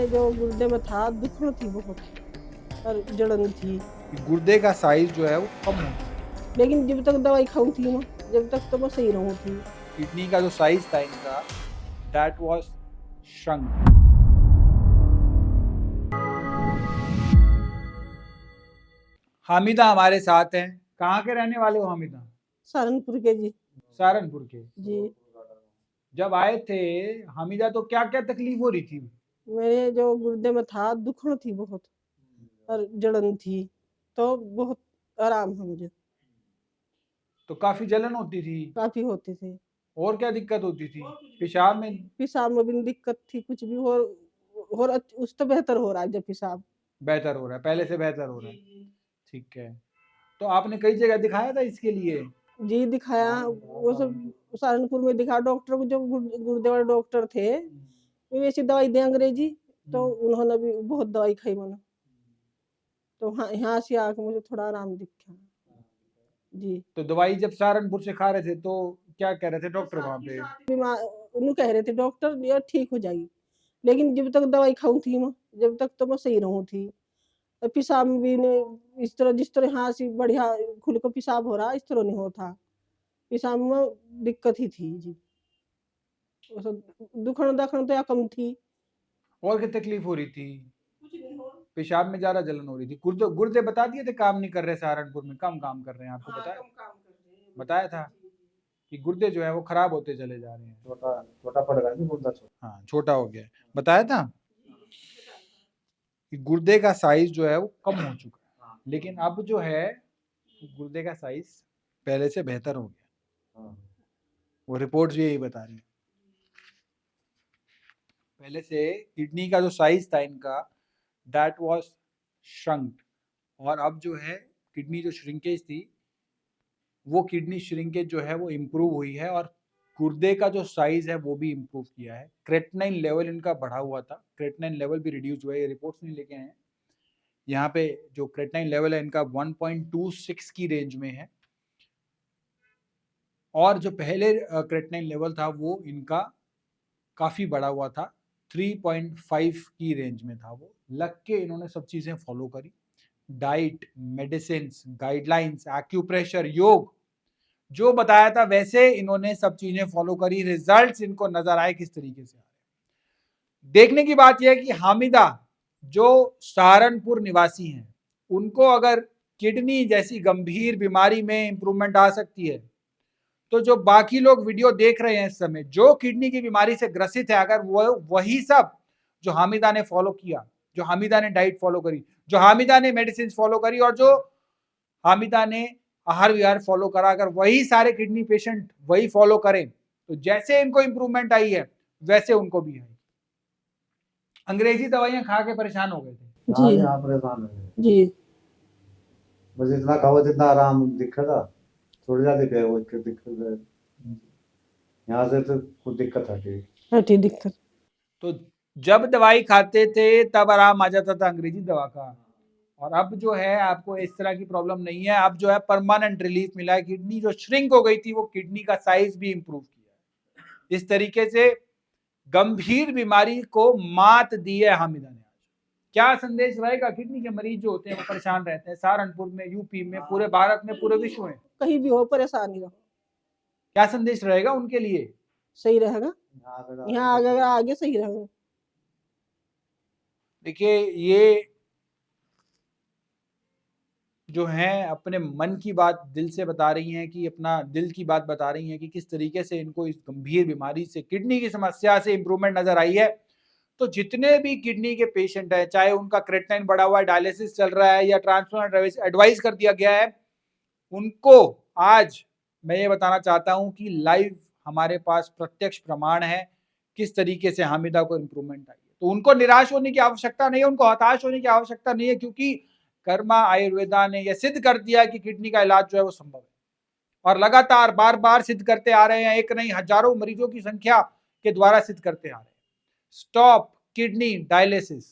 मेरे जो गुर्दे में था दुखन थी बहुत और जलन थी। गुर्दे का साइज जो है वो कम हो गया। लेकिन जब तक दवाई खाऊं थी मैं, जब तक तो मैं सही रहूं थी। किडनी का जो साइज था इनका दैट वाज shrunk। हामिदा हमारे साथ हैं। कहाँ के रहने वाले हो हामिदा? सहारनपुर के जी। सहारनपुर के। जी जब आए थे हामिदा तो क्या क्या तकलीफ हो रही थी? मेरे जो गुर्दे में था दुखन थी बहुत और जलन थी, तो बहुत आराम है मुझे। तो काफी जलन होती थी। काफी होते थे। और क्या दिक्कत होती थी? पेशाब में? पेशाब में भी दिक्कत थी, कुछ भी और उस तो बेहतर हो रहा है जब पेशाब। बेहतर हो रहा है, पहले से बेहतर हो रहा है। ठीक है। तो आपने कई जगह दिखाया था इसके लिए? जी दिखाया, वो सब सहारनपुर में दिखा डॉक्टर को, जो गुर्दे वाले डॉक्टर थे, वो वैसी दवाई दे अंग्रेजी, तो उन्होंने भी बहुत दवाई खाई मैंने, तो हाँ यहाँ से आके मुझे थोड़ा आराम दिखा। जी तो दवाई जब सहारनपुर से खा रहे थे तो क्या कह रहे थे डॉक्टर वहाँ पे? बीमार उन्हें कह रहे थे डॉक्टर यार ठीक हो जाएगी, लेकिन जब तक दवाई खाऊं थी मैं, जब तक तो मैं सही रहूं थी। और पेशाब में भी ने इस तरह, जिस तरह यहाँ से बढ़िया खुल को पेशाब हो रहा इस तरह नहीं होता, पेशाब में दिक्कत ही थी जी। वो सब दुखन दखन तो या कम थी। और क्या तकलीफ हो रही थी? पेशाब में ज्यादा जलन हो रही थी। गुर्दे गुर्दे बता दिए थे काम नहीं कर रहे, सहारनपुर में कम काम कर रहे हैं, आपको बताया? बताया था कि गुर्दे जो है वो खराब होते चले जा रहे हैं। छोटा छोटा पड़ गया ना गुर्दा, छोटा। हाँ छोटा हो गया। बताया था कि गुर्दे का साइज जो है वो कम हो चुका है, लेकिन अब जो है गुर्दे का साइज पहले से बेहतर हो गया। वो रिपोर्ट्स भी यही बता रही है। पहले से किडनी का जो साइज था इनका दैट वाज श्रंक, और अब जो है किडनी जो श्रिंकेज थी वो किडनी श्रिंकेज जो है वो इम्प्रूव हुई है, और गुर्दे का जो साइज है वो भी इम्प्रूव किया है। क्रेटनाइन लेवल इनका बढ़ा हुआ था, क्रेटनाइन लेवल भी रिड्यूस हुआ है। ये रिपोर्ट्स नहीं लेके आए हैं। यहाँ पे जो क्रेटनाइन लेवल है इनका 1.26 की रेंज में है, और जो पहले क्रेटनाइन लेवल था वो इनका काफ़ी बढ़ा हुआ था, 3.5 की रेंज में था। वो लग के इन्होंने सब चीज़ें फॉलो करी, डाइट, मेडिसिन, गाइडलाइंस, एक्यूप्रेशर, योग, जो बताया था वैसे इन्होंने सब चीजें फॉलो करी। रिजल्ट्स इनको नजर आए किस तरीके से आ रहे। देखने की बात यह है कि हामिदा जो सहारनपुर निवासी हैं, उनको अगर किडनी जैसी गंभीर बीमारी में इंप्रूवमेंट आ सकती है, तो जो बाकी लोग वीडियो देख रहे हैं इस समय जो किडनी की बीमारी से ग्रसित है, अगर वो वही सब जो हामिदा ने फॉलो किया, जो हामिदा ने डाइट फॉलो करी, जो हामिदा ने मेडिसिन फॉलो करी, और जो हामिदा ने आहार विहार फॉलो करा, अगर वही सारे किडनी पेशेंट वही फॉलो करें तो जैसे इनको इंप्रूवमेंट आई है वैसे उनको भी है। अंग्रेजी दवाइयां खा के परेशान हो गए थे जी हाँ परेशान हो गए जी। बस इतना खाओ जितना आराम दिखेगा, थोड़ी ज्यादा पे वो दिक्कत है। यहाँ से तो कुछ दिक्कत हटी दिक्कत। तो जब दवाई खाते थे तब आराम आ जाता था अंग्रेजी दवा का, और अब जो है आपको इस तरह की प्रॉब्लम नहीं है। अब जो है परमानेंट रिलीफ मिला है। किडनी जो श्रिंक हो गई थी वो किडनी का साइज भी इंप्रूव किया है। इस तरीके से गंभीर बीमारी को मात दी है हामिदा ने। क्या संदेश रहेगा किडनी के मरीज जो होते हैं वो परेशान रहते हैं सहारनपुर में, यूपी में, पूरे भारत में, पूरे विश्व में, कहीं भी हो परेशानी रहो, क्या संदेश रहेगा उनके लिए? सही रहेगा, यहाँ आगे आगे सही रहेगा। देखिए ये जो हैं अपने मन की बात दिल से बता रही हैं, कि अपना दिल की बात बता रही हैं कि किस तरीके से इनको इस गंभीर बीमारी से, किडनी की समस्या से इंप्रूवमेंट नजर आई है। तो जितने भी किडनी के पेशेंट हैं, चाहे उनका क्रेटनाइन बढ़ा हुआ है, डायलिसिस चल रहा है, या ट्रांसप्लांट एडवाइस कर दिया गया है, उनको आज मैं ये बताना चाहता हूं कि लाइव हमारे पास प्रत्यक्ष प्रमाण है किस तरीके से हामिदा को इंप्रूवमेंट आई है। तो उनको निराश होने की आवश्यकता नहीं है, उनको हताश होने की आवश्यकता नहीं है, क्योंकि कर्मा आयुर्वेदा ने यह सिद्ध कर दिया कि किडनी का इलाज जो है वो संभव है, और लगातार बार बार सिद्ध करते आ रहे हैं। एक नहीं हजारों मरीजों की संख्या के द्वारा सिद्ध करते आ रहे हैं। Stop kidney dialysis,